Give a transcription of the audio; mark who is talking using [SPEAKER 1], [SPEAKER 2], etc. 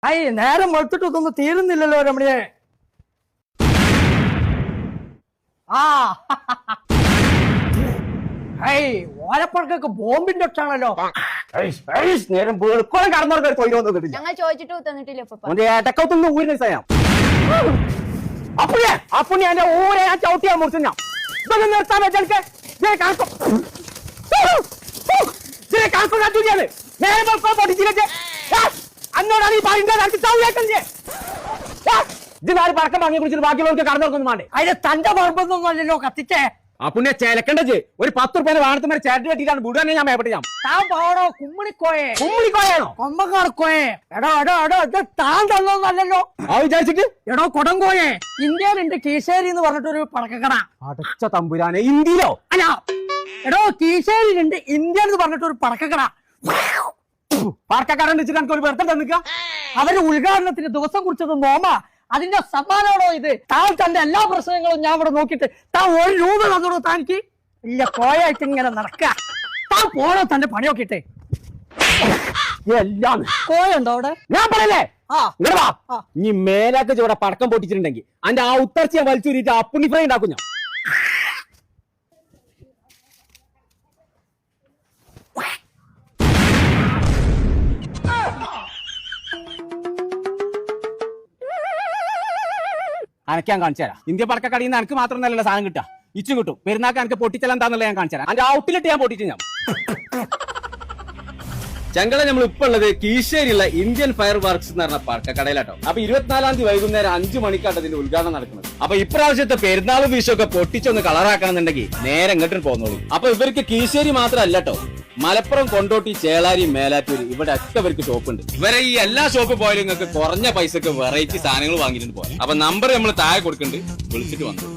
[SPEAKER 1] High നേരം വെളുത്തിട്ടൊന്നും തീരുന്നില്ലല്ലോ രമണിയെ. ആ high ഓലപ്പുറക്കൊക്കെ ബോംബിന്റെ ഒച്ചാണല്ലോ.
[SPEAKER 2] നേരം വെളുക്കോളം കടന്നവർക്ക് തൊഴിലൊന്നും കിട്ടില്ല.
[SPEAKER 3] ഞങ്ങൾ ചോദിച്ചിട്ട് തന്നിട്ടില്ല.
[SPEAKER 2] ഏട്ടക്കത്തൊന്നും ഊരിന് ചെയ്യാം. അപ്പുണ്ണി എന്റെ ഊരെ ഞാൻ ചവിട്ടിയാ മുറിച്ചു. ഞാൻ ഇതൊക്കെ നിർത്താൻ വെച്ചെനിക്ക് നേരെ വെളുക്കോ പൊട്ടിച്ചിട്ട് അന്നോടാണ് ഈ പറയുന്നത്. ഇതിനാല് പടക്കം വാങ്ങി കുടിച്ചിട്ട് ബാക്കിയുള്ളവർക്ക് കടന്നവർക്കൊന്നും വേണ്ടേ?
[SPEAKER 1] അതിന് തന്റെ പറമ്പൊന്നും അല്ലല്ലോ കത്തിച്ചേ.
[SPEAKER 2] അപ്പുണ്ണിയെ ചേലക്കണ്ടത് ഒരു 10 രൂപ വാണത്തുമാരെ ചേട്ടൻ കെട്ടിയിട്ടാണ് വിടുവാനെ ഞാൻ മേപ്പെട്ട്. ഞാൻ
[SPEAKER 1] താൻ പോടോ കുമ്മിണിക്കോയെ.
[SPEAKER 2] കുമ്മിണിക്കോയാണോ?
[SPEAKER 1] കൊമ്പക്കാർക്കോയെ. എടോ എടോ എടോ ഇത് താൻ തന്നോന്നല്ലോ.
[SPEAKER 2] ആ വിചാരിച്ചിട്ട്
[SPEAKER 1] എടോ കൊടങ്കോയെ. ഇന്ത്യയിലുണ്ട് കീശേരി എന്ന് പറഞ്ഞിട്ടൊരു പടക്കക്കട.
[SPEAKER 2] അടച്ച തമ്പുരാനെ, ഇന്ത്യയിലോ?
[SPEAKER 1] അല്ല എടോ കീശേരിയിലുണ്ട് ഇന്ത്യ എന്ന് പറഞ്ഞിട്ടൊരു പടക്കക്കട.
[SPEAKER 2] പാർക്കക്കാരൻ വെച്ചിട്ട് എനിക്ക് ഒരു വെറുതെ തന്നിക്ക.
[SPEAKER 1] അവര് ഉദ്ഘാടനത്തിന് ദിവസം കുറിച്ചത് നോമ. അതിന്റെ സമ്മാനമാണോ ഇത്? താൻ തന്റെ എല്ലാ പ്രശ്നങ്ങളും ഞാൻ ഇവിടെ നോക്കിയിട്ട് താൻ 1 രൂപ തന്നോളൂ. താനിക്ക് ഇല്ല കോയായിട്ട് ഇങ്ങനെ നടക്ക. താൻ പോണോ തന്റെ പണി നോക്കിട്ടെ.
[SPEAKER 2] എല്ലാം
[SPEAKER 1] കോയുണ്ടോ അവിടെ?
[SPEAKER 2] ഞാൻ പറയല്ലേ.
[SPEAKER 1] ആ
[SPEAKER 2] ഇങ്ങനെ വാ. ഇനി മേലാക്ക് ഇവിടെ പടക്കം പൊട്ടിച്ചിട്ടുണ്ടെങ്കിൽ അതിന്റെ ആ ഉത്തർച്ചയെ വലിച്ചൂരിട്ട് അപ്പുണ്ണി ഫ്രൈ ഉണ്ടാക്കും ഞാൻ. അനക്ക് ഞാൻ കാണിച്ചു തരാം. ഇന്ത്യ പടക്കക്കടയിൽ നിന്ന് എനിക്ക് മാത്രം നല്ല സാധനം കിട്ടാ. ഇച്ചും കിട്ടും. പെരുന്നാക്ക് എനിക്ക് പൊട്ടിച്ചെല്ലാം എന്താന്നുള്ള ഞാൻ കാണിച്ചു തരാം. അതിന്റെ ഔട്ടിലിട്ട് ഞാൻ പൊട്ടിച്ചു. ഞാൻ ചങ്കള നമ്മൾ ഇപ്പൊ ഉള്ളത് കീശേരിയുള്ള ഇന്ത്യൻ ഫയർ വർക്ക്സ് എന്ന് പറഞ്ഞ പടക്കക്കടയിലാട്ടോ. അപ്പൊ 24-ാം തീയതി വൈകുന്നേരം 5 മണിക്കാണ് ഇതിന്റെ ഉദ്ഘാടനം നടക്കുന്നത്. അപ്പൊ ഇപ്രാവശ്യത്തെ പെരുന്നാളും വിഷുവൊക്കെ പൊട്ടിച്ചൊന്ന് കളറാക്കണമെന്നുണ്ടെങ്കിൽ നേരെ ഇങ്ങോട്ടും പോന്നോളൂ. അപ്പൊ ഇവർക്ക് കീശേരി മാത്രമല്ല കേട്ടോ, മലപ്പുറം, കൊണ്ടോട്ടി, ചേളാരി, മേലാറ്റൂർ ഇവിടെ ഒക്കെ ഇവർക്ക് ഷോപ്പ് ഉണ്ട്. ഇവരെ ഈ എല്ലാ ഷോപ്പ് പോയാലും നിങ്ങൾക്ക് കുറഞ്ഞ പൈസക്ക് വെറൈറ്റി സാധനങ്ങൾ വാങ്ങിയിട്ടുണ്ട് പോകാം. അപ്പൊ നമ്പർ നമ്മൾ താഴെ കൊടുക്കുന്നുണ്ട്, വിളിച്ചിട്ട് വന്നു.